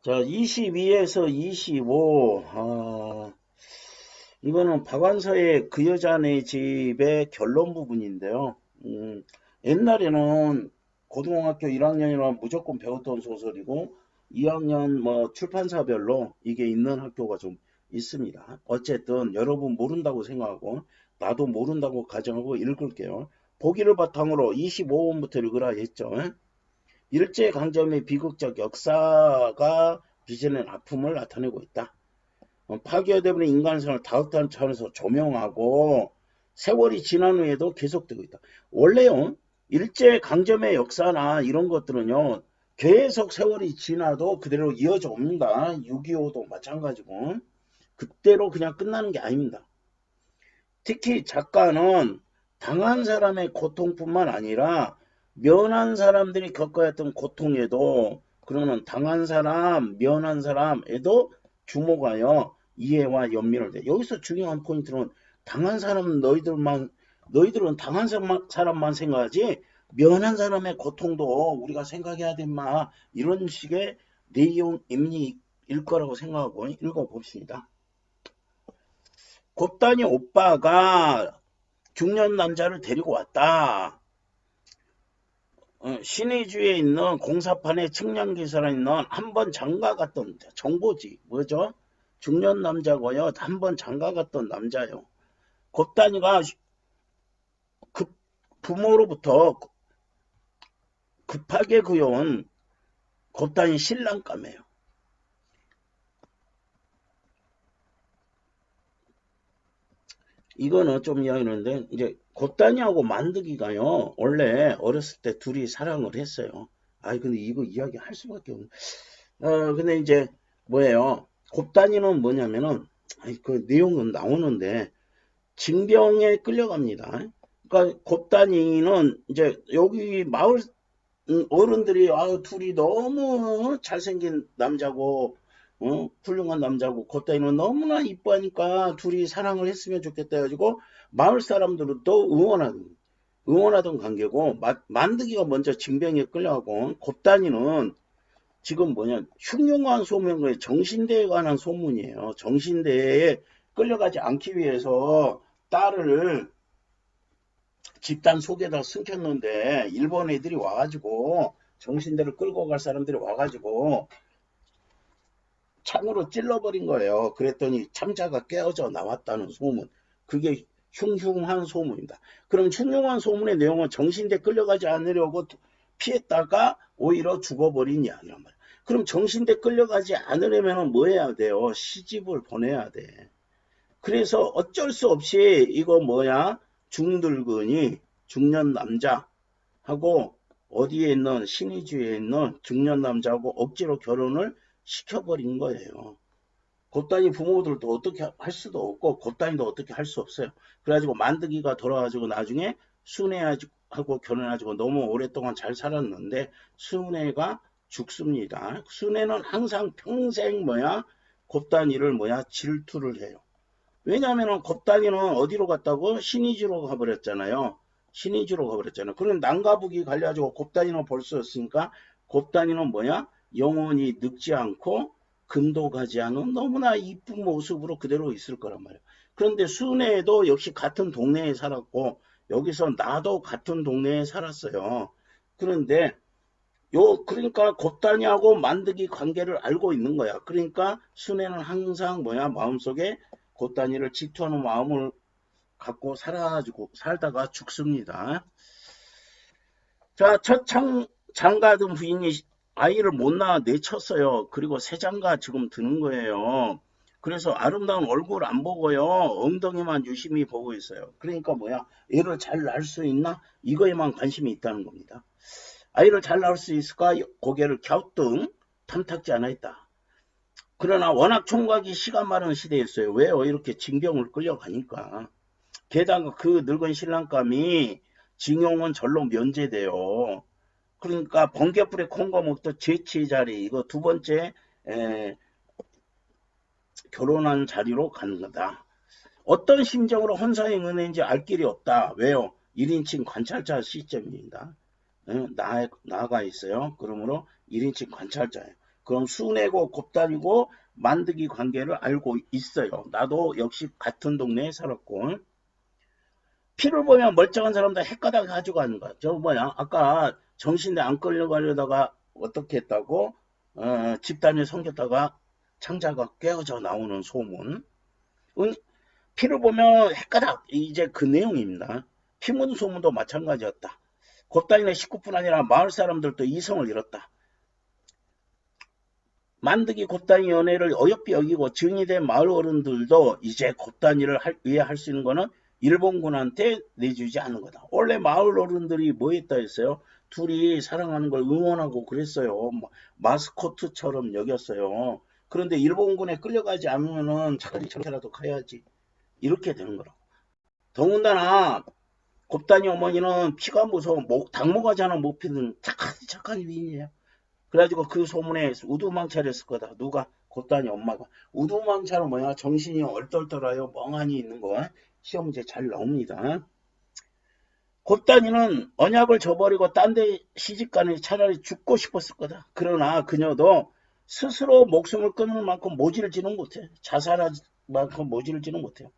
자, 22에서 25. 이거는 박완서의 그 여자네 집의 결론 부분인데요. 옛날에는 고등학교 1학년이면 무조건 배웠던 소설이고, 2학년 뭐 출판사별로 이게 있는 학교가 좀 있습니다. 어쨌든 여러분 모른다고 생각하고, 나도 모른다고 가정하고 읽을게요. 보기를 바탕으로 25번부터 읽으라 했죠. 일제강점의 비극적 역사가 빚어낸 아픔을 나타내고 있다. 파괴되어버린 인간성을 다각다른 차원에서 조명하고 세월이 지난 후에도 계속되고 있다. 원래요, 일제강점의 역사나 이런 것들은요, 계속 세월이 지나도 그대로 이어져 옵니다. 6.25도 마찬가지고. 그때로 그냥 끝나는 게 아닙니다. 특히 작가는 당한 사람의 고통뿐만 아니라 면한 사람들이 겪어야 했던 고통에도, 그러면 당한 사람, 면한 사람에도 주목하여 이해와 연민을 돼. 여기서 중요한 포인트는 당한 사람은 너희들은 당한 사람만 생각하지 면한 사람의 고통도 우리가 생각해야 된마, 이런 식의 내용일 거라고 생각하고 읽어봅시다. 곱단이 오빠가 중년 남자를 데리고 왔다. 신의주에 있는 공사판에 측량기사로 있는 한번 장가갔던 정보지. 뭐죠? 중년 남자고요. 한번 장가갔던 남자요. 곱단이가 부모로부터 급하게 구해온 곱단이 신랑감이에요. 이거는 좀 이야기하는데, 이제 곱단이하고 만드기가요, 원래 어렸을 때 둘이 사랑을 했어요. 근데 이거 이야기 할 수밖에 없네. 근데 이제 뭐예요? 곱단이는 뭐냐면은, 그 내용은 나오는데 징병에 끌려갑니다. 그러니까 곱단이는 이제 여기 마을 어른들이 둘이 너무 잘생긴 남자고 훌륭한 남자고 곱단이는 너무나 이뻐하니까 둘이 사랑을 했으면 좋겠다 해가지고 마을 사람들은 또 응원하던 관계고, 만드기가 먼저 징병에 끌려가고, 곱단이는 지금 뭐냐, 흉흉한 소문에 정신대에 관한 소문이에요. 정신대에 끌려가지 않기 위해서 딸을 집단 속에다 숨겼는데 일본 애들이 와가지고, 정신대를 끌고 갈 사람들이 와가지고 창으로 찔러버린 거예요. 그랬더니 참자가 깨어져 나왔다는 소문. 그게 흉흉한 소문입니다. 그럼 흉흉한 소문의 내용은 정신대 끌려가지 않으려고 피했다가 오히려 죽어버린 이야기란 말이야. 그럼 정신대 끌려가지 않으려면 뭐 해야 돼요? 시집을 보내야 돼. 그래서 어쩔 수 없이 이거 중늙은이 중년 남자하고 어디에 있는 신의주에 있는 중년 남자하고 억지로 결혼을 시켜버린 거예요. 곱단이 부모들도 어떻게 할 수도 없고 곱단이도 어떻게 할 수 없어요. 그래가지고 만드기가 돌아가지고 나중에 순애하고 결혼해가지고 너무 오랫동안 잘 살았는데 순애가 죽습니다. 순애는 항상 평생 곱단이를 질투를 해요. 왜냐하면 곱단이는 어디로 갔다고? 신의주로 가버렸잖아요. 그럼 남가북이 갈려가지고 곱단이는 볼 수 없으니까 곱단이는 영원히 늙지 않고 금도 가지 않은 너무나 이쁜 모습으로 그대로 있을 거란 말이에요. 그런데 순애도 역시 같은 동네에 살았고, 여기서 나도 같은 동네에 살았어요. 그런데 그러니까 곱단이하고 만드기 관계를 알고 있는 거야. 그러니까 순애는 항상 마음속에 곱단이를 질투하는 마음을 갖고 살다가 죽습니다. 자, 첫 장가든 부인이 아이를 못 낳아 내쳤어요. 그리고 새 장가 지금 드는 거예요. 그래서 아름다운 얼굴 안 보고요, 엉덩이만 유심히 보고 있어요. 그러니까 애를 잘 낳을 수 있나? 이거에만 관심이 있다는 겁니다. 아이를 잘 낳을 수 있을까? 고개를 갸우뚱 탐탁지 않아 있다. 그러나 워낙 총각이 시간 많은 시대였어요. 왜요? 이렇게 징병을 끌려가니까. 게다가 그 늙은 신랑감이 징용은 절로 면제돼요. 그러니까 번개불에 콩고 먹듯 제치 자리, 이거 두 번째 결혼한 자리로 가는 거다. 어떤 심정으로 혼사에 응했는지 알 길이 없다. 왜요? 1인칭 관찰자 시점입니다. 나가 있어요. 그러므로 1인칭 관찰자예요. 그럼 순애고 곱단이고 만드기 관계를 알고 있어요. 나도 역시 같은 동네에 살았고. 피를 보면 멀쩡한 사람도 헷가닥 가지고 가는 거야. 저 뭐야, 아까 정신대 안 끌려가려다가 어떻게 했다고? 집단에 섬겼다가 창자가 깨어져 나오는 소문. 피를 보면 헷가닥, 이제 그 내용입니다. 피문 소문도 마찬가지였다. 곱단이네 식구뿐 아니라 마을 사람들도 이성을 잃었다. 만드기 곱단이 연애를 어여삐 여기고 증이 된 마을 어른들도 이제 곱단이를 위해 할 수 있는 거는 일본군한테 내주지 않는 거다. 원래 마을 어른들이 뭐 했다 했어요? 둘이 사랑하는 걸 응원하고 그랬어요. 마스코트처럼 여겼어요. 그런데 일본군에 끌려가지 않으면은 차라리 저렇게라도 가야지. 이렇게 되는 거라고. 더군다나 곱단이 어머니는 피가 무서워 당모가지 하나 못 피는 착한 위인이에요. 그래가지고 그 소문에 우두망차를 했을 거다. 누가? 곱단이 엄마가. 우두망차는 뭐야? 정신이 얼떨떨하여 멍하니 있는 거. 시험 문제 잘 나옵니다. 곱단이는 언약을 저버리고 딴 데 시집가니 차라리 죽고 싶었을 거다. 그러나 그녀도 스스로 목숨을 끊을 만큼 모질지는 못해. 자살할 만큼 모질지는 못해요.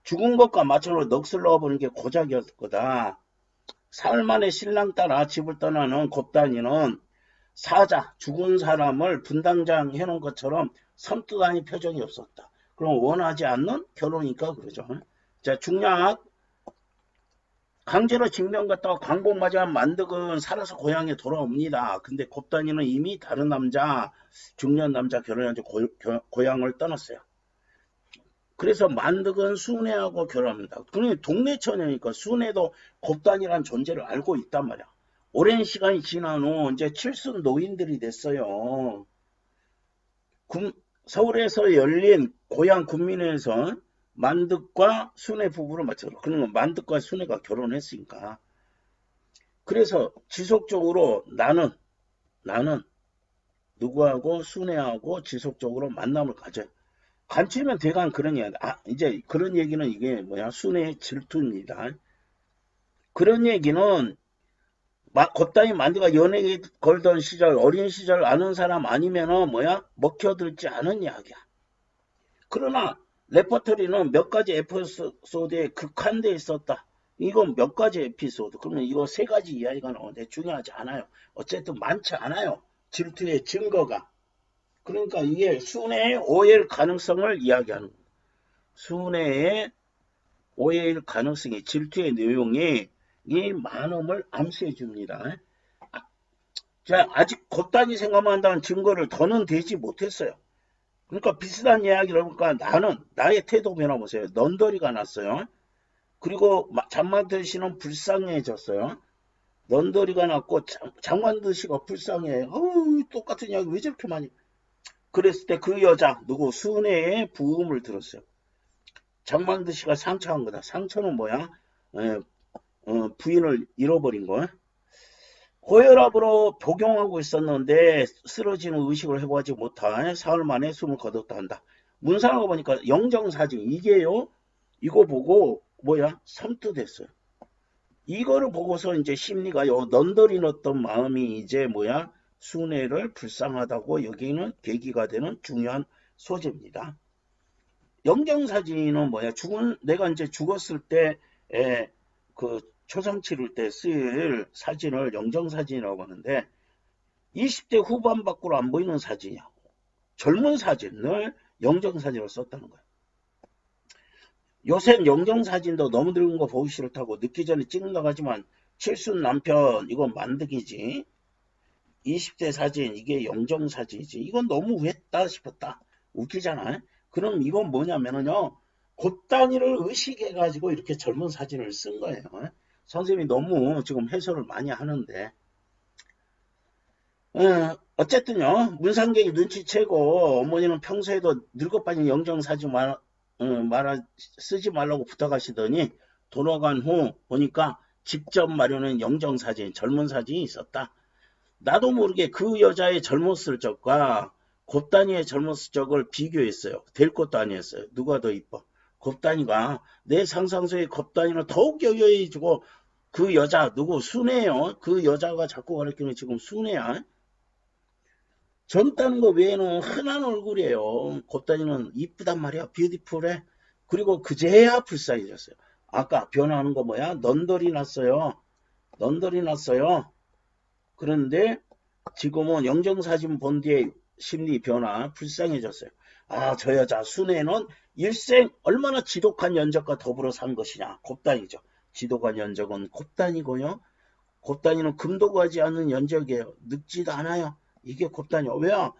죽은 것과 마찬가지로 넋을 넣어보는 게 고작이었을 거다. 사흘 만에 신랑 따라 집을 떠나는 곱단이는 사자, 죽은 사람을 분당장 해놓은 것처럼 섬뜩하니 표정이 없었다. 그럼 원하지 않는 결혼이니까 그러죠. 자, 중략. 강제로 징병갔다가 광복맞이한 만득은 살아서 고향에 돌아옵니다. 근데 곱단이는 이미 다른 남자, 중년 남자 결혼한 지 고향을 떠났어요. 그래서 만득은 순애하고 결혼합니다. 그러니 동네 처녀니까 순애도 곱단이란 존재를 알고 있단 말이야. 오랜 시간이 지난 후 이제 칠순 노인들이 됐어요. 서울에서 열린 고향 군민회에서 만득과 순애 부부를 맞춰서 그러면 만득과 순애가 결혼했으니까. 그래서 지속적으로 나는 누구하고 순애하고 지속적으로 만남을 가져요. 간추면 대강 그런 이야기. 이제 그런 얘기는 이게 뭐야? 순애의 질투입니다. 그런 얘기는 곱단이 만두가 연예계 걸던 시절, 어린 시절 아는 사람 아니면은 뭐야? 먹혀들지 않은 이야기야. 그러나 레퍼토리는 몇 가지 에피소드에 극한되어 있었다. 이건 몇 가지 에피소드. 그러면 이거 세 가지 이야기가 나오는데 중요하지 않아요. 어쨌든 많지 않아요. 질투의 증거가. 그러니까 이게 순애의 오해일 가능성을 이야기하는 거예요. 순애의 오해일 가능성이 질투의 내용이 이 많음을 암시해 줍니다. 자, 아직 곱단이 생각만 한다는 증거를 더는 대지 못했어요. 그러니까 비슷한 이야기를 해보니까 나의 태도 변화보세요. 넌더리가 났어요. 그리고 장만들 씨는 불쌍해졌어요. 넌더리가 났고 장만들 씨가 불쌍해. 똑같은 이야기 왜 저렇게 많이. 그랬을 때 그 여자 누구 순애의 부음을 들었어요. 장만들 씨가 상처한 거다. 상처는 뭐야? 부인을 잃어버린 거. 고혈압으로 복용하고 있었는데 쓰러지는 의식을 해보지 못한 사흘 만에 숨을 거뒀다 한다. 문상하고 보니까 영정사진 이게요. 이거 보고 뭐야? 섬뜩했어요. 이거를 보고서 이제 심리가요. 넌더리 넣었던 마음이 이제 뭐야? 순애를 불쌍하다고 여기는 계기가 되는 중요한 소재입니다. 영정사진은 뭐야? 내가 이제 죽었을 때 초상 치를 때 쓸 사진을 영정사진이라고 하는데 20대 후반 밖으로 안 보이는 사진이야. 젊은 사진을 영정사진으로 썼다는 거야. 요새 영정사진도 너무 늙은 거 보기 싫다고 늦기 전에 찍는다고 하지만 칠순 남편 이건 만득이지. 20대 사진 이게 영정사진이지. 이건 너무 우했다 싶었다. 웃기잖아. 그럼 이건 뭐냐면요. 곱단이를 의식해가지고 이렇게 젊은 사진을 쓴 거예요. 선생님이 너무 지금 해설을 많이 하는데 어쨌든요. 문상객이 눈치채고 어머니는 평소에도 늙어빠진 영정사진 쓰지 말라고 부탁하시더니 돌아간 후 보니까 직접 마련한 영정사진 젊은 사진이 있었다. 나도 모르게 그 여자의 젊었을 적과 곱단이의 젊었을 적을 비교했어요. 될 것도 아니었어요. 누가 더 이뻐? 곱단이가 내 상상 속의 곱단이는 더욱 여여해지고 그 여자 누구 순애예요. 그 여자가 자꾸 가르치는 지금 순애야. 젊다는 거 외에는 흔한 얼굴이에요. 곱다니는 이쁘단 말이야. 뷰티풀해. 그리고 그제야 불쌍해졌어요. 아까 변화하는 거 뭐야? 넌덜이 났어요. 넌덜이 났어요. 그런데 지금은 영정사진 본 뒤에 심리 변화 불쌍해졌어요. 아, 저 여자 순애는 일생 얼마나 지독한 연적과 더불어 산 것이냐. 곱다니죠. 지독한 연적은 곱다니고요. 곱다니는 금도 가지 않는 연적이에요. 늙지도 않아요. 이게 곱다니요. 왜요?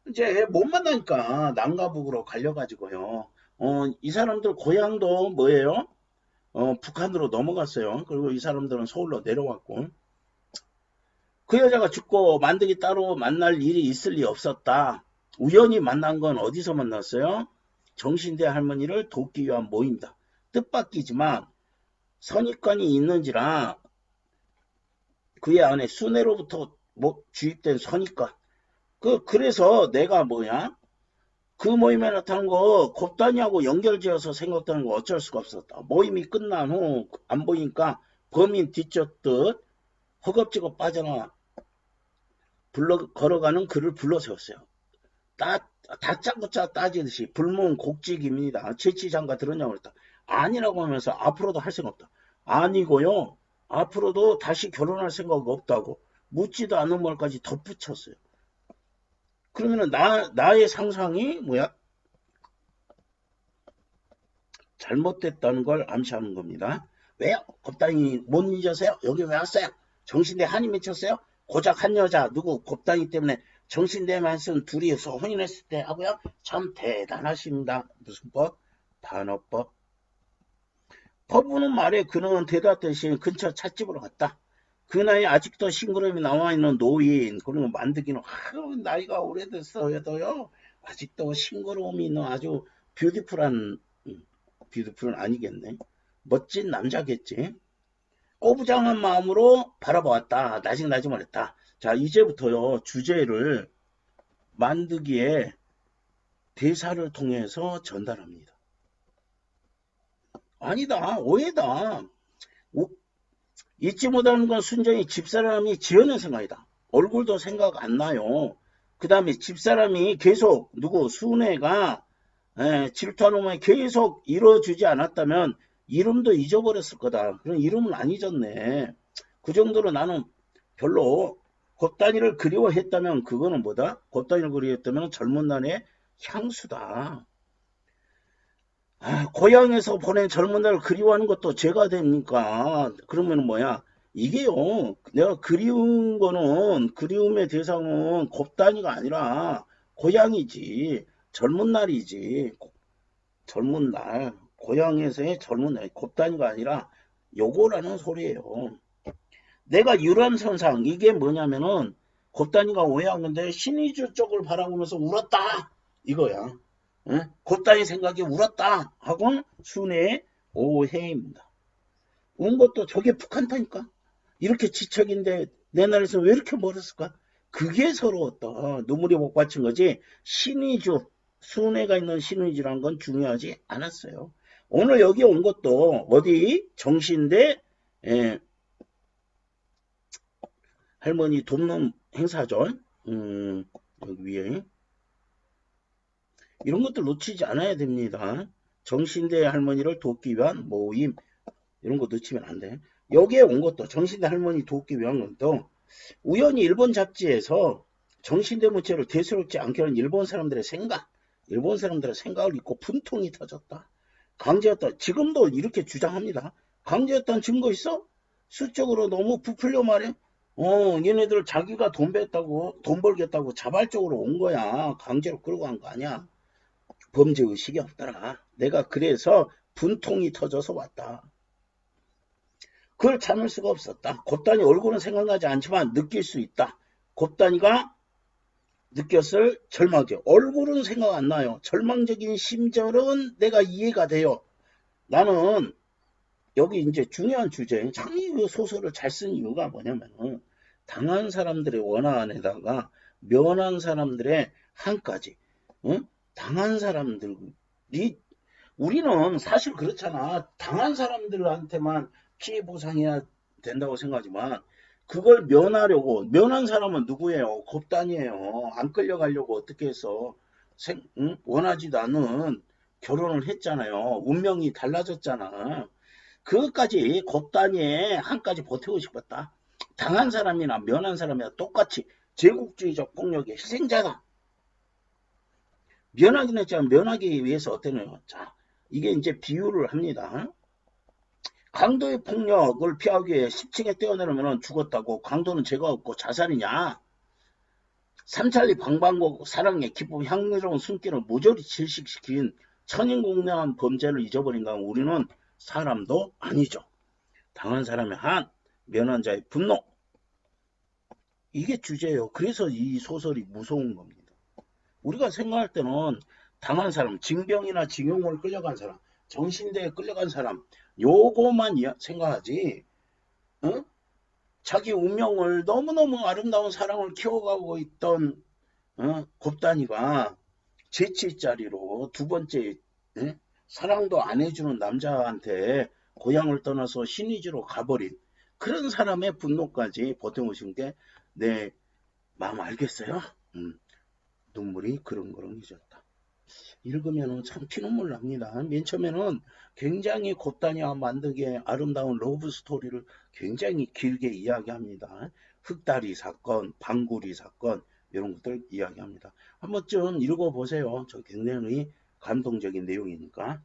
이제 못 만나니까 남가북으로 갈려가지고요. 이 사람들 고향도 뭐예요? 북한으로 넘어갔어요. 그리고 이 사람들은 서울로 내려왔고. 그 여자가 죽고 만드기 따로 만날 일이 있을 리 없었다. 우연히 만난 건 어디서 만났어요? 정신대 할머니를 돕기 위한 모임이다. 뜻밖이지만 선입관이 있는지라 그의 안에 순애로부터 주입된 선입관. 그래서 내가 뭐야? 그 모임에 나타난 거 곱다니하고 연결지어서 생각되는 거 어쩔 수가 없었다. 모임이 끝난 후 안 보이니까 범인 뒤쫓듯 허겁지겁 빠져나와 걸어가는 그를 불러세웠어요. 다짜고짜 따지듯이 불문 곡직입니다. 채치장가 들었냐고 그랬다. 아니라고 하면서 앞으로도 할 생각 없다. 아니고요. 앞으로도 다시 결혼할 생각 없다고 묻지도 않은 말까지 덧붙였어요. 그러면은 나의 상상이 뭐야? 잘못됐다는 걸 암시하는 겁니다. 왜요? 곱다니 못 잊으세요? 여기 왜 왔어요? 정신대 한이 맺혔어요? 고작 한 여자 누구 곱다니 때문에 정신대만 쓴 둘이서 혼인했을 때 하고요. 참 대단하십니다. 무슨 법? 반어법. 법부는 말에 그는 대답대신 근처 찻집으로 갔다. 그 나이에 아직도 싱그러움이 남아있는 노인, 그리고 만드기는 나이가 오래됐어도요. 아직도 싱그러움이 있는 아주 뷰티풀은 아니겠네. 멋진 남자겠지. 꼬부장한 마음으로 바라보았다. 나직나직말했다. 자, 이제부터요. 주제를 만드기에 대사를 통해서 전달합니다. 아니다. 오해다. 잊지 못하는 건 순전히 집사람이 지어낸 생각이다. 얼굴도 생각 안 나요. 그 다음에 집사람이 계속 순애가 질투하는 마음에 계속 이뤄주지 않았다면 이름도 잊어버렸을 거다. 그런 이름은 안 잊었네. 그 정도로 나는 별로 곱다니를 그리워했다면 그거는 뭐다? 곱다니를 그리워했다면 젊은 날의 향수다. 고향에서 보낸 젊은 날을 그리워하는 것도 죄가 됩니까? 그러면 뭐야? 이게요, 내가 그리운 거는, 그리움의 대상은 곱다니가 아니라 고향이지, 젊은 날이지, 젊은 날, 고향에서의 젊은 날, 곱다니가 아니라 요거라는 소리예요. 내가 유람선상, 이게 뭐냐면은, 곱다니가 오해한 건데, 신의주 쪽을 바라보면서 울었다! 이거야. 곱다니 생각이 울었다 하고 순애의 오해입니다. 운 것도 저게 북한타니까. 이렇게 지척인데 내 나라에서 왜 이렇게 멀었을까? 그게 서러웠다. 눈물이 복받친 거지. 신의주, 순애가 있는 신의주라는 건 중요하지 않았어요. 오늘 여기 온 것도 어디 정신대 할머니 돕는 행사죠. 여기 위에. 이런 것들 놓치지 않아야 됩니다. 정신대 할머니를 돕기 위한 모임, 이런 거 놓치면 안 돼. 여기에 온 것도 정신대 할머니 돕기 위한 것도 우연히 일본 잡지에서 정신대 문체를 대수롭지 않게 하는 일본 사람들의 생각을 읽고 분통이 터졌다. 강제였다. 지금도 이렇게 주장합니다. 강제였다는 증거 있어? 수적으로 너무 부풀려 말해. 얘네들 자기가 돈 벌겠다고 자발적으로 온 거야. 강제로 끌고 간 거 아니야. 범죄의식이 없더라. 내가 그래서 분통이 터져서 왔다. 그걸 참을 수가 없었다. 곱다니 얼굴은 생각나지 않지만 느낄 수 있다. 곱다니가 느꼈을 절망적. 얼굴은 생각 안 나요. 절망적인 심정은 내가 이해가 돼요. 나는 여기 이제 중요한 주제, 참 이 소설을 잘 쓴 이유가 뭐냐면은 당한 사람들의 원한에다가 면한 사람들의 한까지. 당한 사람들이, 우리는 사실 그렇잖아. 당한 사람들한테만 피해 보상해야 된다고 생각하지만 그걸 면하려고, 면한 사람은 누구예요? 곱단이에요. 안 끌려가려고 어떻게 해서 원하지도 않은 결혼을 했잖아요. 운명이 달라졌잖아. 그것까지 곱단이에 한까지 보태고 싶었다. 당한 사람이나 면한 사람이나 똑같이 제국주의적 폭력의 희생자다. 면하긴 했지만 면하기 위해서 어떠네요. 자, 이게 이제 비유를 합니다. 강도의 폭력을 피하기 위해 10층에 뛰어내려면 죽었다고 강도는 죄가 없고 자살이냐? 삼천리 방방곡 사랑의 기쁨 향유로운 숨길을 모조리 질식시킨 천인공명한 범죄를 잊어버린 건 우리는 사람도 아니죠. 당한 사람의 한, 면한 자의 분노. 이게 주제예요. 그래서 이 소설이 무서운 겁니다. 우리가 생각할 때는 당한 사람, 징병이나 징용을 끌려간 사람, 정신대에 끌려간 사람, 요거만 생각하지, 어? 자기 운명을 너무너무 아름다운 사랑을 키워가고 있던 곱단이가 제7자리로 두 번째 사랑도 안 해주는 남자한테 고향을 떠나서 신의지로 가버린 그런 사람의 분노까지 보태오신 게 내 마음 알겠어요? 눈물이 그렁그렁해졌다. 읽으면 참 피눈물 납니다. 맨 처음에는 굉장히 곱단이와 만드기에 아름다운 러브 스토리를 굉장히 길게 이야기합니다. 흑다리 사건, 방구리 사건 이런 것들 이야기합니다. 한 번쯤 읽어보세요. 저 굉장히 감동적인 내용이니까.